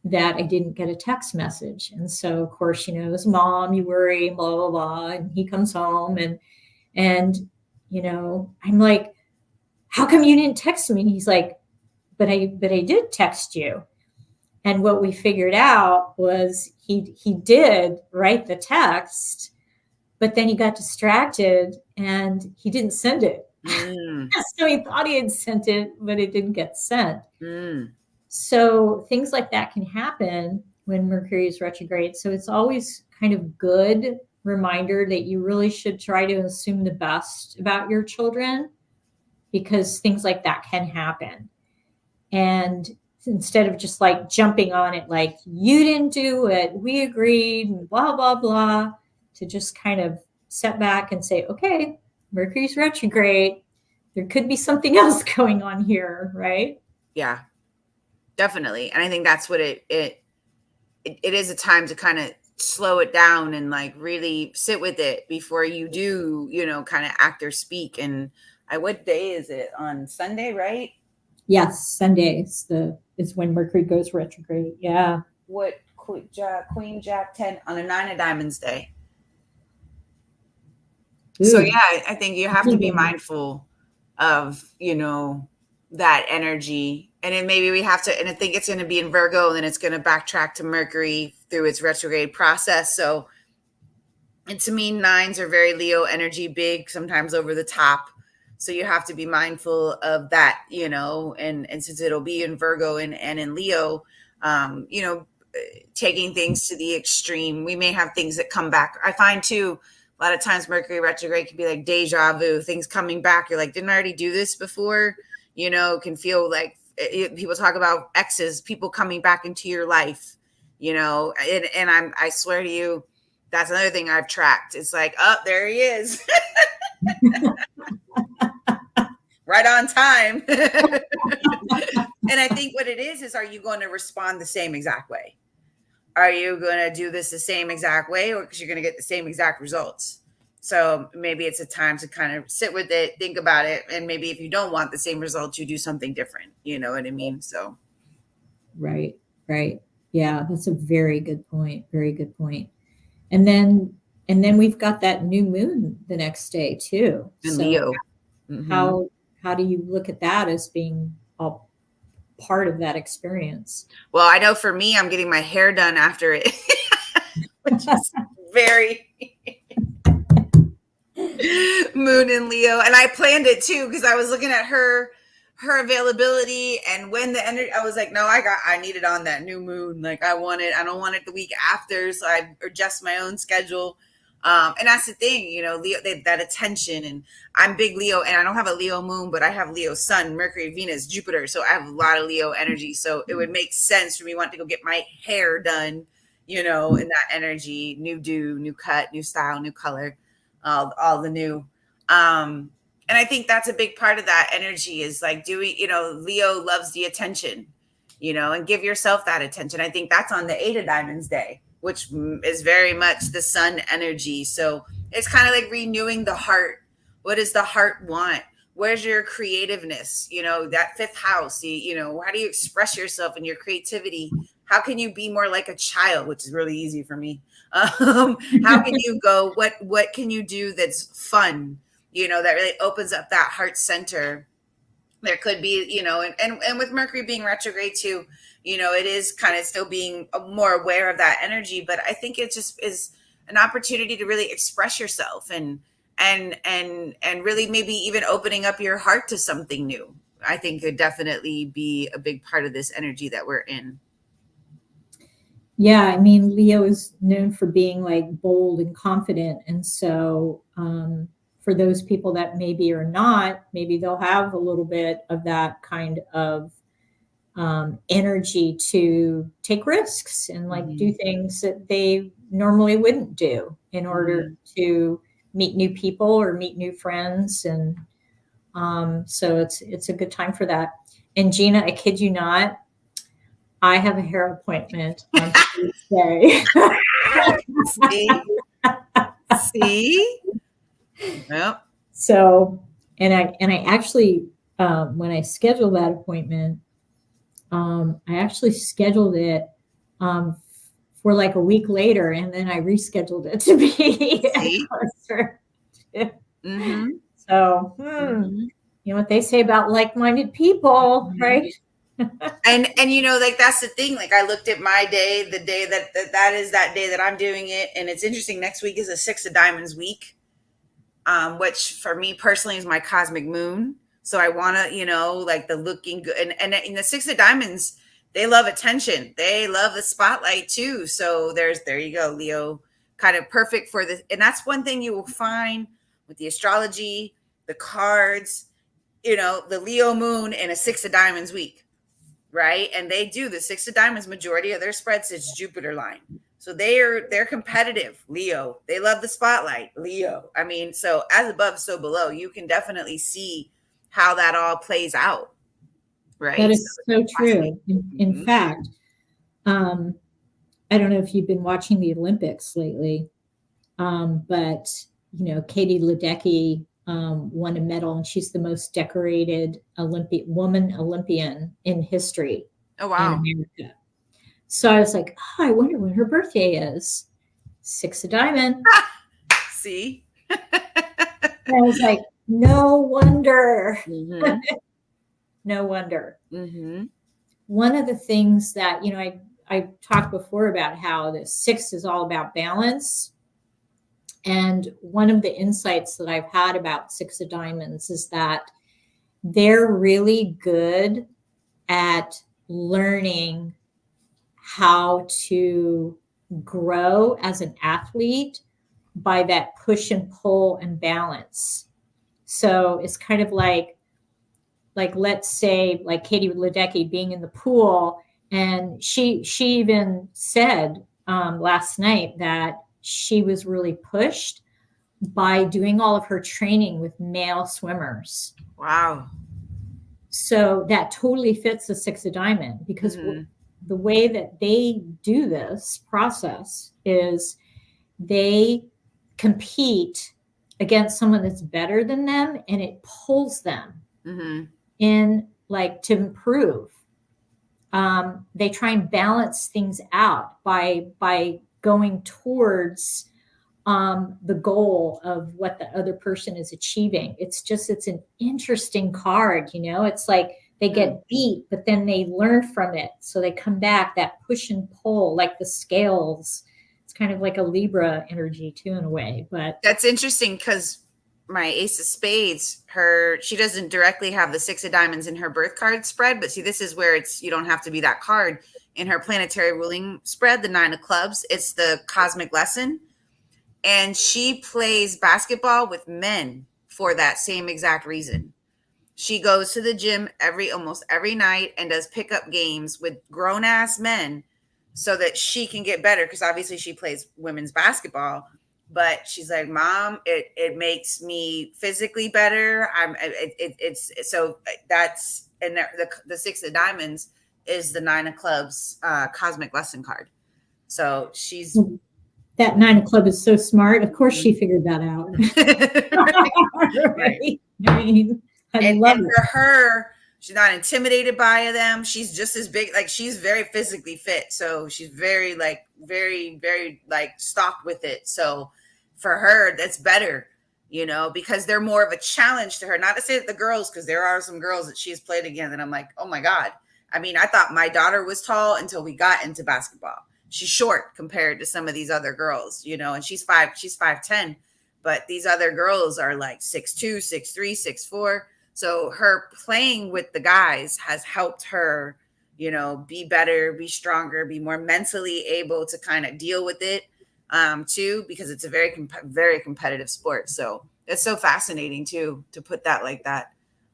that I didn't get a text message. And so, of course, as a mom, you worry, blah, blah, blah. And he comes home and, I'm like, how come you didn't text me? And he's like, but I did text you. And what we figured out was he did write the text, but then he got distracted and he didn't send it. So he thought he had sent it, but it didn't get sent. So things like that can happen when Mercury is retrograde. So it's always kind of good reminder that you really should try to assume the best about your children, because things like that can happen. And instead of just like jumping on it, like, you didn't do it, we agreed, and blah, blah, blah, to just kind of step back and say, okay, Mercury's retrograde. There could be something else going on here, right? Yeah, definitely. And I think that's what it is, a time to kind of slow it down and like really sit with it before you do, kind of act or speak. And what day is it? On Sunday, right? Yes, Sunday is when Mercury goes retrograde. Yeah. What Queen Jack 10 on a 9 of Diamonds day. Ooh. So yeah, I think you have to be mindful of, that energy. And then maybe we have to, and I think it's going to be in Virgo, and then it's going to backtrack to Mercury through its retrograde process. So, and to me, 9s are very Leo energy, big, sometimes over the top. So you have to be mindful of that, and since it'll be in Virgo and in Leo, taking things to the extreme. We may have things that come back. I find too, a lot of times Mercury retrograde can be like deja vu, things coming back. You're like, didn't I already do this before? Can feel like people talk about exes, people coming back into your life, and I swear to you, that's another thing I've tracked. It's like, oh, there he is. Right on time. And I think what it is are you going to respond the same exact way? Are you going to do this the same exact way, or because you're going to get the same exact results? So maybe it's a time to kind of sit with it, think about it. And maybe if you don't want the same results, you do something different. You know what I mean? So. Right. Yeah, that's a very good point. Very good point. And then we've got that new moon the next day too. In Leo. How do you look at that as being all part of that experience? Well, I know for me, I'm getting my hair done after it, which is very moon in Leo. And I planned it too, because I was looking at her availability, and when the energy, I was like, no, I need it on that new moon. Like I don't want it the week after. So I adjust my own schedule. And that's the thing, Leo, that attention, and I'm big Leo, and I don't have a Leo moon, but I have Leo sun, Mercury, Venus, Jupiter. So I have a lot of Leo energy. So it would make sense for me wanting to go get my hair done, in that energy, new do, new cut, new style, new color, all the new, and I think that's a big part of that energy is like, Leo loves the attention, and give yourself that attention. I think that's on the 8 of Diamonds day, which is very much the sun energy. So it's kind of like renewing the heart. What does the heart want? Where's your creativeness? That 5th house, how do you express yourself and your creativity? How can you be more like a child, which is really easy for me? How can you go, what can you do that's fun? That really opens up that heart center. There could be, and with Mercury being retrograde too, it is kind of still being more aware of that energy. But I think it just is an opportunity to really express yourself and really maybe even opening up your heart to something new. I think could definitely be a big part of this energy that we're in. Yeah, I mean, Leo is known for being like bold and confident. And so for those people that maybe are not, maybe they'll have a little bit of that kind of energy to take risks and like do things that they normally wouldn't do in order Mhm. to meet new people or meet new friends. And so it's a good time for that. And Gina, I kid you not, I have a hair appointment on Tuesday. See? See? Yep. So, and I actually, when I scheduled that appointment, I actually scheduled it um, for like a week later, and then I rescheduled it to be See? closer. Mhm. So, Mhm. you know what they say about like-minded people, Mhm. right? And you know, like that's the thing. Like I looked at my day, the day that is that day that I'm doing it, and it's interesting. Next week is a Six of Diamonds week, which for me personally is my cosmic moon. So I want to, you know, like the looking good, and in the Six of Diamonds, they love attention. They love the spotlight too. So there you go, Leo, kind of perfect for this. And that's one thing you will find with the astrology, the cards, you know, the Leo moon and a Six of Diamonds week, right? And they do the Six of Diamonds. Majority of their spreads is Jupiter line, so they're competitive. Leo, they love the spotlight. Leo, I mean, so as above, so below. You can definitely see how that all plays out, That right? So is so it's fascinating. true. In Mhm. fact, um, I don't know if you've been watching the Olympics lately, but you know, Katie Ledecky won a medal, and she's the most decorated woman Olympian in history Oh in wow. America. So I was like, oh, I wonder when her birthday is. Six of diamond. See. And I was like, no wonder. Mhm. No wonder. Mhm. One of the things that, you know, I talked before about how the six is all about balance. And one of the insights that I've had about Six of Diamonds is that they're really good at learning how to grow as an athlete by that push and pull and balance. So it's kind of like let's say like Katie Ledecky being in the pool, and she even said last night that she was really pushed by doing all of her training with male swimmers. Wow. So that totally fits the Six of Diamond because Mhm. the way that they do this process is they compete against someone that's better than them, and it pulls them Mhm. in like to improve. They try and balance things out by going towards the goal of what the other person is achieving. It's an interesting card, you know. It's like they Mm. get beat, but then they learn from it, so they come back. That push and pull, like the scales. It's kind of like a Libra energy too, in a way. But That's interesting because my ace of spades, she doesn't directly have the Six of Diamonds in her birth card spread, but see, this is where you don't have to be that card. In her planetary ruling spread, the Nine of Clubs, it's the cosmic lesson. And she plays basketball with men for that same exact reason. She goes to the gym almost every night and does pickup games with grown ass men so that she can get better, because obviously she plays women's basketball. But she's like, Mom, it makes me physically better. It's so that's, and the Six of Diamonds is the Nine of Clubs cosmic lesson card. So she's that Nine of Club is so smart. Of course, she figured that out. right. Right? I mean, I love And it. for her, she's not intimidated by them. She's just as big. Like she's very physically fit, so she's very very like stocked with it. So for her, that's better, you know, because they're more of a challenge to her. Not to say that the girls, because there are some girls that she's played against, and I'm like, oh my god. I mean, I thought my daughter was tall until we got into basketball. She's short compared to some of these other girls, you know, and she's 5'10", but these other girls are like 6'2", 6'3", 6'4". So her playing with the guys has helped her, you know, be better, be stronger, be more mentally able to kind of deal with it too, because it's a very competitive sport. So it's so fascinating too to put that like that.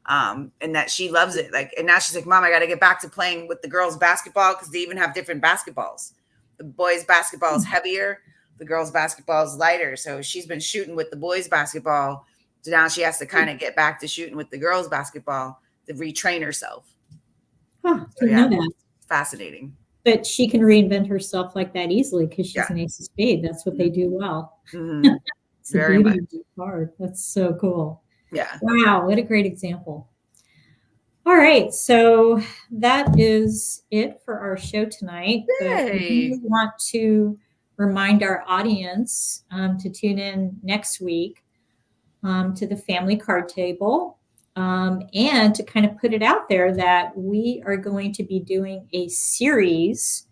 And that she loves it. Like, and now she's like, Mom, I got to get back to playing with the girls basketball because they even have different basketballs. The boys basketball is heavier. the girls' basketball is lighter. So she's been shooting with the boys' basketball. So now she has to kind of get back to shooting with the girls' basketball to retrain herself. Huh, So, didn't know that. it's fascinating. But she can reinvent herself like that easily because she's an ace of spades. That's what they do well. Mm-hmm. It's the Very beauty much. of the card. That's so cool. Yeah. Wow, what a great example. All right, so that is it for our show tonight. But Yay. we want to remind our audience to tune in next week to the Family Card Table, and to kind of put it out there that we are going to be doing a series.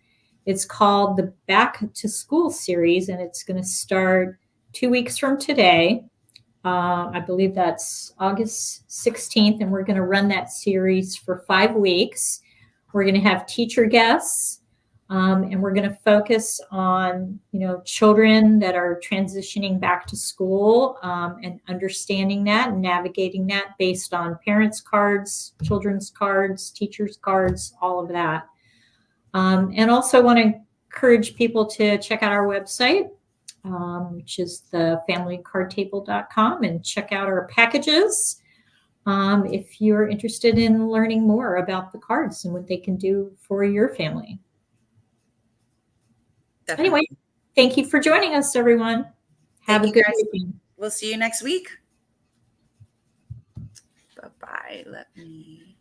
It's called the Back to School series, and it's going to start 2 weeks from today. I believe that's August 16th, and we're going to run that series for 5 weeks. We're going to have teacher guests, and we're going to focus on, children that are transitioning back to school, and understanding that and navigating that based on parents' cards, children's cards, teachers' cards, all of that. And also want to encourage people to check out our website, which is thefamilycardtable.com, and check out our packages if you're interested in learning more about the cards and what they can do for your family. Definitely. Anyway, thank you for joining us, everyone. Have a good weekend. We'll see you next week. Bye-bye. Let me...